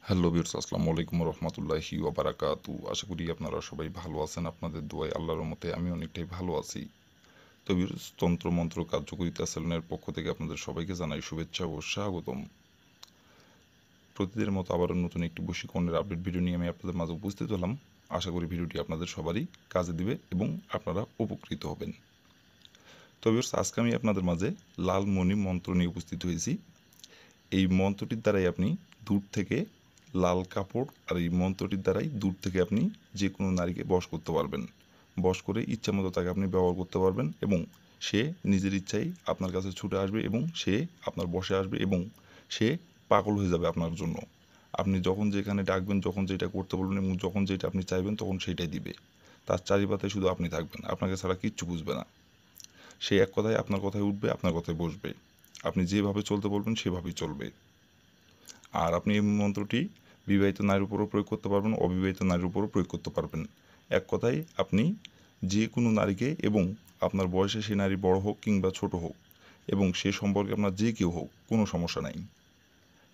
Hello viewers, আসসালামু আলাইকুম রহমতুল্লাহি ওয়া বারাকাতু। আশা করি আপনারা সবাই ভালো আছেন। আপনাদের দোয়ায় আল্লাহর রহমতে আমি অনেকটাই ভালো আছি। তো ভিউয়ার্স, তন্ত্র মন্ত্র কার্যকরিতা চ্যানেলের পক্ষ থেকে আপনাদের সবাইকে জানাই শুভেচ্ছা ও স্বাগতম। প্রতিদিনের মতো আবারও নতুন একটি বশীকরণের আপডেট ভিডিও নিয়ে আমি আপনাদের মাঝে উপস্থিত হলাম। আশা করি ভিডিওটি আপনাদের সবারই কাজে দিবে এবং আপনারা উপকৃত হবেন। তো ভিউয়ার্স, আজকে আমি আপনাদের মাঝে লাল মণি মন্ত্র নিয়ে উপস্থিত হয়েছি। এই মন্ত্রটির দ্বারাই আপনি দূর থেকে লাল কাপড় আর এই মন্ত্রটির দ্বারাই দূর থেকে আপনি যে কোনো নারীকে বশ করতে পারবেন। বশ করে ইচ্ছামতো তাকে আপনি ব্যবহার করতে পারবেন এবং সে নিজের ইচ্ছায় আপনার কাছে ছুটে আসবে এবং সে আপনার বশে আসবে এবং সে পাগল হয়ে যাবে আপনার জন্য। আপনি যখন যেখানে ডাকবেন, যখন যেটা করতে বলবেন এবং যখন যেটা আপনি চাইবেন তখন সেইটাই দিবে। তার চারিপাতে শুধু আপনি থাকবেন, আপনাকে ছাড়া কিচ্ছু বুঝবে না। সে এক কথায় আপনার কথায় উঠবে, আপনার কথায় বসবে। আপনি যেভাবে চলতে বলবেন সেভাবেই চলবে। আর আপনি এই মন্ত্রটি বিবাহিত নারীর উপরও প্রয়োগ করতে পারবেন, অবিবাহিত নারীর উপরও প্রয়োগ করতে পারবেন। এক কথায় আপনি যে কোনো নারীকে এবং আপনার বয়সে সে নারী বড় হোক কিংবা ছোট হোক এবং সে সম্পর্কে আপনার যে কেউ হোক, কোনো সমস্যা নাই।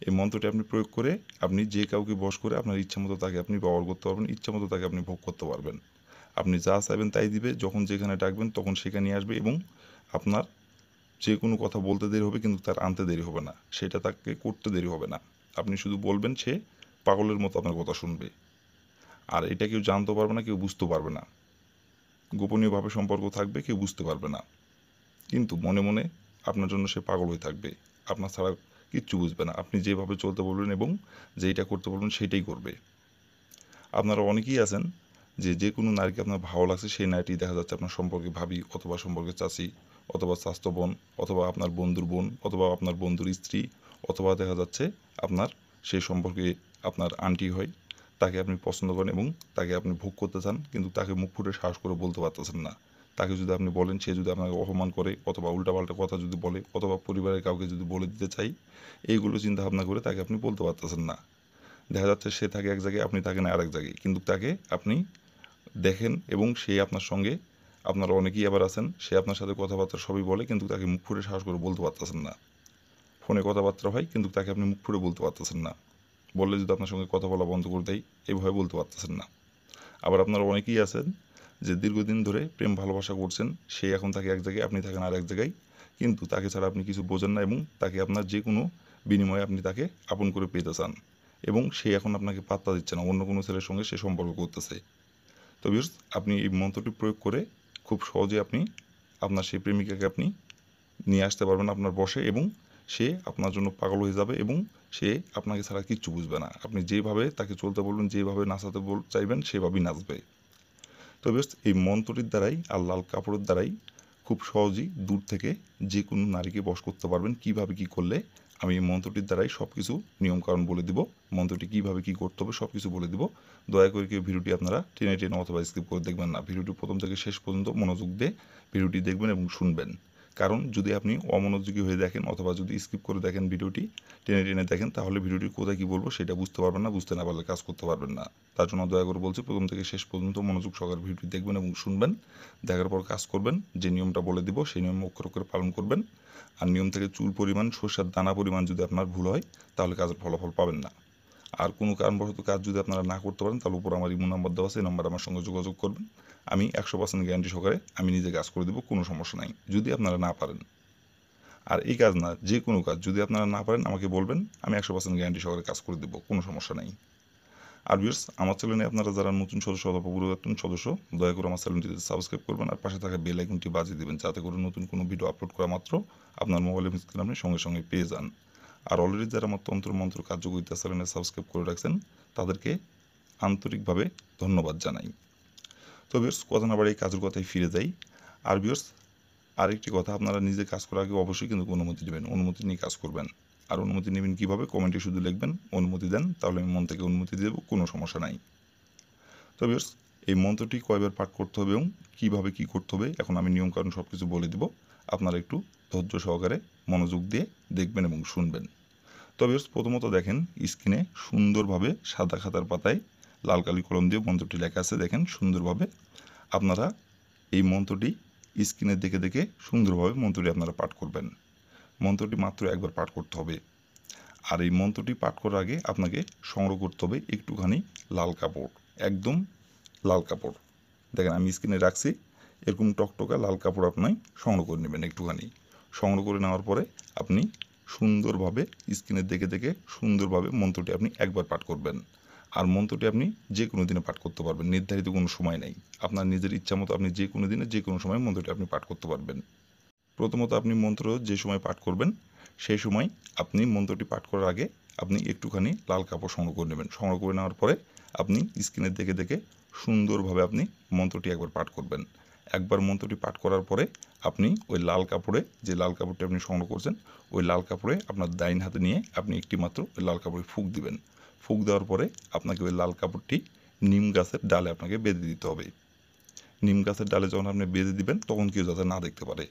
এই মন্ত্রটি আপনি প্রয়োগ করে আপনি যে কাউকে বশ করে আপনার ইচ্ছামতো তাকে আপনি ব্যবহার করতে পারবেন, ইচ্ছামতো তাকে আপনি ভোগ করতে পারবেন। আপনি যা চাইবেন তাই দিবে, যখন যেখানে ডাকবেন তখন সেখানে আসবে এবং আপনার যে কোনো কথা বলতে দেরি হবে কিন্তু তার আনতে দেরি হবে না, সেটা তাকে করতে দেরি হবে না। আপনি শুধু বলবেন, সে পাগলের মতো আপনার কথা শুনবে। আর এটা কেউ জানতে পারবে না, কেউ বুঝতে পারবে না। গোপনীয়ভাবে সম্পর্ক থাকবে, কেউ বুঝতে পারবে না। কিন্তু মনে মনে আপনার জন্য সে পাগল হয়ে থাকবে। আপনার ছাড়া কিচ্ছু বুঝবে না। আপনি যেভাবে চলতে বলবেন এবং যেইটা করতে বলবেন সেটাই করবে। আপনারা অনেকেই আছেন যে যে কোনো নারীকে আপনার ভালো লাগছে, সেই নারীটি দেখা যাচ্ছে আপনার সম্পর্কে ভাবি অথবা সম্পর্কে চাচি অথবা চাচাতো বোন অথবা আপনার বন্ধুর বোন অথবা আপনার বন্ধুর স্ত্রী অথবা দেখা যাচ্ছে আপনার সেই সম্পর্কে আপনার আন্টি হয়। তাকে আপনি পছন্দ করেন এবং তাকে আপনি ভোগ করতে চান, কিন্তু তাকে মুখ ফুটে সাহস করে বলতে পারতেছেন না। তাকে যদি আপনি বলেন, সে যদি আপনাকে অপমান করে অথবা উল্টাপাল্টা কথা যদি বলে অথবা পরিবারের কাউকে যদি বলে দিতে চাই, এইগুলো চিন্তা ভাবনা করে তাকে আপনি বলতে পারতেছেন না। দেখা যাচ্ছে সে থাকে এক জায়গায়, আপনি থাকেন আরেক জায়গায়, কিন্তু তাকে আপনি দেখেন এবং সে আপনার সঙ্গে, আপনারা অনেকেই আবার আছেন, সে আপনার সাথে কথাবার্তা সবই বলে কিন্তু তাকে মুখ ফুটে সাহস করে বলতে পারতেছেন না। ফোনে কথাবার্তা হয় কিন্তু তাকে আপনি মুখ ফুটে বলতে পারতেছেন না। বললে যদি আপনার সঙ্গে কথা বলা বন্ধ করে দেয়, এভাবে বলতে পারতেছেন না। আবার আপনারা অনেকেই আছেন যে দীর্ঘদিন ধরে প্রেম ভালোবাসা করছেন, সে এখন থাকে এক জায়গায়, আপনি থাকেন আর এক জায়গায়, কিন্তু তাকে ছাড়া আপনি কিছু বোঝেন না এবং তাকে আপনার যে কোনো বিনিময়ে আপনি তাকে আপন করে পেতে চান এবং সে এখন আপনাকে পাত্তা দিচ্ছে না, অন্য কোনো ছেলের সঙ্গে সে সম্পর্ক করতেছে। তো ভিউয়ার্স, আপনি এই মন্ত্রটি প্রয়োগ করে খুব সহজে আপনি আপনার সেই প্রেমিকাকে আপনি নিয়ে আসতে পারবেন আপনার বশে এবং সে আপনার জন্য পাগল হয়ে যাবে এবং সে আপনাকে ছাড়া কিচ্ছু বুঝবে না। আপনি যেভাবে তাকে চলতে বলবেন, যেভাবে নাচাতে চাইবেন সেভাবেই নাচবে। তো বেশ, এই মন্ত্রটির দ্বারাই আর লাল কাপড়ের দ্বারাই খুব সহজেই দূর থেকে যে কোনো নারীকে বশ করতে পারবেন। কিভাবে কি করলে আমি এই মন্ত্রটির দ্বারাই সব কিছু নিয়মকানুন বলে দিব, মন্ত্রটি কীভাবে কী করতে হবে সব কিছু বলে দিব। দয়া করে কেউ ভিডিওটি আপনারা টেনে টেনে অথবা স্কিপ করে দেখবেন না। ভিডিওটি প্রথম থেকে শেষ পর্যন্ত মনোযোগ দিয়ে ভিডিওটি দেখবেন এবং শুনবেন। কারণ যদি আপনি অমনোযোগী হয়ে দেখেন অথবা যদি স্কিপ করে দেখেন, ভিডিওটি টেনে টেনে দেখেন, তাহলে ভিডিওটি কোথায় কী বলবো সেটা বুঝতে পারবেন না, বুঝতে না পারলে কাজ করতে পারবেন না। তার জন্য দয়া করে বলছি, প্রথম থেকে শেষ পর্যন্ত মনোযোগ সহকারে ভিডিওটি দেখবেন এবং শুনবেন। দেখার পর কাজ করবেন। যে নিয়মটা বলে দিব সেই নিয়ম অক্ষর অক্ষরে পালন করবেন। আর নিয়ম থেকে চুল পরিমাণ, সরষের দানা পরিমাণ যদি আপনার ভুল হয় তাহলে কাজের ফলাফল পাবেন না। আর কোনো কারণবশত কাজ যদি আপনারা না করতে পারেন তাহলে উপর আমার ইমো নাম্বার দেওয়া আছে, এই নাম্বার আমার সঙ্গে যোগাযোগ করবেন। আমি 100% গ্যারান্টি সহকারে আমি নিজে কাজ করে দেবো, কোনো সমস্যা নাই যদি আপনারা না পারেন। আর এই কাজ না, যে কোনো কাজ যদি আপনারা না পারেন আমাকে বলবেন, আমি 100% গ্যারান্টি সহকারে কাজ করে দেবো, কোনো সমস্যা নাই। আর ভিউয়ার্স, আমার চ্যানেলে আপনারা যারা নতুন সদস্য অথবা পুরাতন সদস্য, দয়া করে আমার চ্যানেলটিতে সাবস্ক্রাইব করবেন আর পাশে থাকা বেল আইকনটি বাজিয়ে দেবেন, যাতে করে নতুন কোনো ভিডিও আপলোড করা মাত্র আপনার মোবাইলের স্ক্রিনে আপনি সঙ্গে সঙ্গে পেয়ে যান। আর অলরেডি যারা আমার তন্ত্র মন্ত্র কার্যকরিতা চ্যানেলে সাবস্ক্রাইব করে রাখছেন তাদেরকে আন্তরিকভাবে ধন্যবাদ জানাই। তো ভিউয়ার্স, কথা না বাড়িয়ে কাজের কথায় ফিরে যাই। আর ভিউয়ার্স, আরেকটি কথা, আপনারা নিজে কাজ করার আগে অবশ্যই কিন্তু অনুমতি নেবেন, অনুমতি নিয়ে কাজ করবেন। আর অনুমতি নেবেন কীভাবে, কমেন্টে শুধু লিখবেন অনুমতি দেন, তাহলে আমি মন থেকে অনুমতি দেবো, কোনো সমস্যা নাই। তো ভিউয়ার্স, এই মন্ত্রটি কয়বার পাঠ করতে হবে এবং কীভাবে কী করতে হবে এখন আমি নিয়মকানুন সব কিছু বলে দিব। আপনারা একটু ধৈর্য সহকারে মনোযোগ দিয়ে দেখবেন এবং শুনবেন। তো ভিউয়ার্স, প্রথমত দেখেন স্ক্রিনে সুন্দরভাবে সাদা খাতার পাতায় লাল কালি কলম দিয়ে মন্ত্রটি লেখা আছে, দেখেন সুন্দরভাবে। আপনারা এই মন্ত্রটি স্ক্রিনে দেখে দেখে সুন্দরভাবে মন্ত্রটি আপনারা পাঠ করবেন। মন্ত্রটি মাত্র একবার পাঠ করতে হবে। আর এই মন্ত্রটি পাঠ করার আগে আপনাকে সংগ্রহ করতে হবে একটুখানি লাল কাপড়, একদম লাল কাপড়। দেখেন আমি স্ক্রিনে রাখছি, এরকম টকটকা লাল কাপড় আপনি সংগ্রহ করে নেবেন। একটুখানি সংগ্রহ করে নেওয়ার পরে আপনি সুন্দরভাবে স্ক্রিনে দেখে দেখে সুন্দরভাবে মন্ত্রটি আপনি একবার পাঠ করবেন। আর মন্ত্রটি আপনি যে কোনো দিনে পাঠ করতে পারবেন, নির্ধারিত কোনো সময় নেই। আপনার নিজের ইচ্ছা মতো আপনি যে কোনো দিনে যে কোনো সময় মন্ত্রটি আপনি পাঠ করতে পারবেন। প্রথমত আপনি মন্ত্র যে সময় পাঠ করবেন সেই সময় আপনি মন্ত্রটি পাঠ করার আগে আপনি একটুখানি লাল কাপড় সংগ্রহ করে নেবেন। সংগ্রহ করে নেওয়ার পরে আপনি স্ক্রিনে দেখে দেখে সুন্দরভাবে আপনি মন্ত্রটি একবার পাঠ করবেন। একবার মন্ত্রটি পাঠ করার পরে আপনি ওই লাল কাপড়ে, যে লাল কাপড়টি আপনি সংগ্রহ করছেন, ওই লাল কাপড়ে আপনার ডাইন হাতে নিয়ে আপনি একটি মাত্র ওই লাল কাপড়ে ফুঁক দিবেন। ফুঁক দেওয়ার পরে আপনাকে ওই লাল কাপড়টি নিম গাছের ডালে আপনাকে বেঁধে দিতে হবে। নিম গাছের ডালে যখন আপনি বেঁধে দিবেন তখন কেউ যাতে না দেখতে পারে,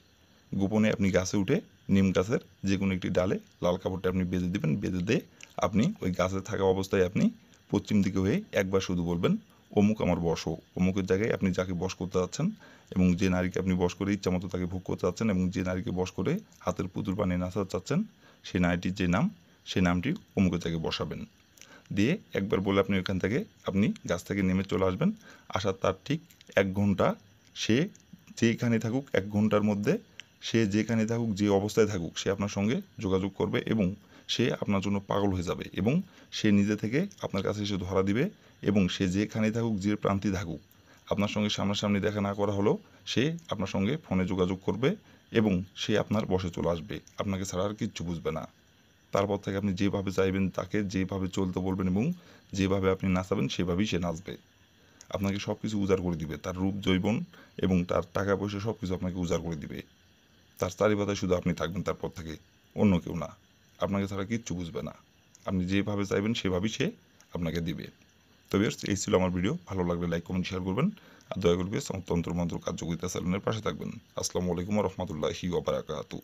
গোপনে আপনি গাছে উঠে নিম গাছের যে কোনো একটি ডালে লাল কাপড়টা আপনি বেঁধে দিবেন। বেঁধে দিয়ে আপনি ওই গাছে থাকা অবস্থায় আপনি পশ্চিম দিকে হয়ে একবার শুধু বলবেন, অমুক আমার বসো। অমুকের জায়গায় আপনি যাকে বশ করতে যাচ্ছেন এবং যে নারীকে আপনি বশ করে ইচ্ছা মতো তাকে ভোগ করতে যাচ্ছেন এবং যে নারীকে বশ করে হাতের পুতুল বানিয়ে নাচাতে চাচ্ছেন, সেই নারীটির যে নাম, সেই নামটি অমুকের জায়গায় বসাবেন। দিয়ে একবার বলে আপনি ওইখান থেকে আপনি গাছ থেকে নেমে চলে আসবেন। আসার তার ঠিক 1 ঘন্টা সে যেইখানে থাকুক, 1 ঘন্টার মধ্যে সে যেখানে থাকুক, যে অবস্থায় থাকুক, সে আপনার সঙ্গে যোগাযোগ করবে এবং সে আপনার জন্য পাগল হয়ে যাবে এবং সে নিজে থেকে আপনার কাছে এসে ধরা দিবে এবং সে যেখানে থাকুক, যে প্রান্তে থাকুক, আপনার সঙ্গে সামনাসামনি দেখা না করা হলেও সে আপনার সঙ্গে ফোনে যোগাযোগ করবে এবং সে আপনার বশে চলে আসবে। আপনাকে ছাড়া আর কিচ্ছু বুঝবে না। তারপর থেকে আপনি যেভাবে চাইবেন তাকে যেভাবে চলতে বলবেন এবং যেভাবে আপনি নাচাবেন সেভাবেই সে নাচবে। আপনাকে সব কিছু উজাড় করে দিবে, তার রূপ যৌবন এবং তার টাকা পয়সা সব কিছু আপনাকে উজাড় করে দিবে। তার চারিপাতায় শুধু আপনি থাকবেন তারপর থেকে, অন্য কেউ না। আপনাকে ছাড়া কিচ্ছু বুঝবে না। আপনি যেভাবে চাইবেন সেভাবেই সে আপনাকে দিবে। তো ভিউয়ার্স, এই ছিল আমার ভিডিও। ভালো লাগলে লাইক কমেন্ট শেয়ার করবেন আর দয়া করে তন্ত্র মন্ত্র কার্যকরিতা চ্যানেলের পাশে থাকবেন। আসসালামু আলাইকুম ওয়া রাহমাতুল্লাহি ওয়া বারাকাতুহু।